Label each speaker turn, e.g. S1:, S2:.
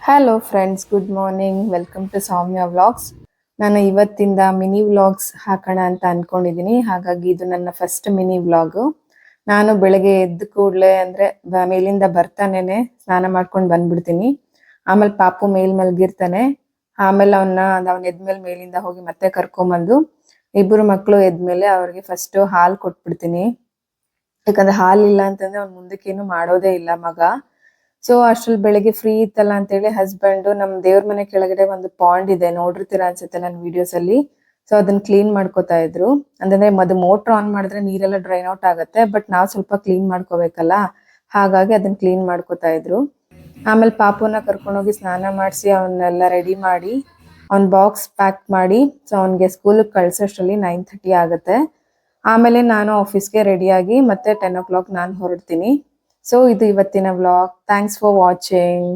S1: Hello friends, good morning. Welcome to Soumya vlogs. ನಾನು ಇವತ್ತಿಂದ mini vlogs ಹಾಕೋಣ ಅಂತ ಅಂದ್ಕೊಂಡಿದ್ದೀನಿ. ಹಾಗಾಗಿ ಇದು ನನ್ನ ಫಸ್ಟ್ ಮಿನಿ ವ್ಲಾಗು. ನಾನು ಬೆಳಗ್ಗೆ ಎದ್ದ ಕೂಡಲೇ ಅಂದರೆ ಮೇಲಿಂದ ಬರ್ತಾನೆ ಸ್ನಾನ ಮಾಡ್ಕೊಂಡು ಬಂದ್ಬಿಡ್ತೀನಿ. ಆಮೇಲೆ ಪಾಪು ಮಲಗಿರ್ತಾನೆ. ಆಮೇಲೆ ಅವ್ನ ಎದ್ಮೇಲೆ ಮೇಲಿಂದ ಹೋಗಿ ಮತ್ತೆ ಕರ್ಕೊಂಬಂದು ಇಬ್ಬರು ಮಕ್ಕಳು ಎದ್ಮೇಲೆ ಅವ್ರಿಗೆ ಫಸ್ಟ್ ಹಾಲು ಕೊಟ್ಬಿಡ್ತೀನಿ. ಯಾಕಂದ್ರೆ ಹಾಲಿಲ್ಲ ಅಂತಂದ್ರೆ ಅವ್ನು ಮುಂದಕ್ಕೇನು ಮಾಡೋದೇ ಇಲ್ಲ ಮಗ. ಸೊ ಅಷ್ಟ್ರಲ್ಲಿ ಬೆಳಿಗ್ಗೆ ಫ್ರೀ ಇತ್ತಲ್ಲ ಅಂತೇಳಿ ಹಸ್ಬೆಂಡ್ ನಮ್ ದೇವ್ರ ಮನೆ ಕೆಳಗಡೆ ಒಂದು ಪಾಂಡ್ ಇದೆ, ನೋಡಿರ್ತೀರಾ ಅನ್ಸುತ್ತೆ ನನ್ನ ವಿಡಿಯೋಸ್ ಅಲ್ಲಿ. ಸೊ ಅದನ್ನ ಕ್ಲೀನ್ ಮಾಡ್ಕೋತಾ ಇದ್ರು. ಅಂದ್ರೆ ಮೋಟರ್ ಆನ್ ಮಾಡಿದ್ರೆ ನೀರೆಲ್ಲ ಡ್ರೈನ್ ಔಟ್ ಆಗುತ್ತೆ, ಬಟ್ ನಾವ್ ಸ್ವಲ್ಪ ಕ್ಲೀನ್ ಮಾಡ್ಕೋಬೇಕಲ್ಲ, ಹಾಗಾಗಿ ಅದನ್ನ ಕ್ಲೀನ್ ಮಾಡ್ಕೋತಾ ಇದ್ರು. ಆಮೇಲೆ ಪಾಪುನ ಕರ್ಕೊಂಡೋಗಿ ಸ್ನಾನ ಮಾಡಿಸಿ ಅವನ್ನೆಲ್ಲ ರೆಡಿ ಮಾಡಿ ಅವ್ನ ಬಾಕ್ಸ್ ಪ್ಯಾಕ್ ಮಾಡಿ ಸೊ ಅವ್ನಿಗೆ ಸ್ಕೂಲಿಗೆ ಕಳ್ಸೋಷ್ಟ್ರಲ್ಲಿ 9:30 ಆಗುತ್ತೆ. ಆಮೇಲೆ ನಾನು ಆಫೀಸ್ಗೆ ರೆಡಿಯಾಗಿ ಮತ್ತೆ 10 o'clock ನಾನು ಹೊರಡ್ತೀನಿ. ಸೊ ಇದು ಇವತ್ತಿನ ವ್ಲಾಗ್. Thanks for watching.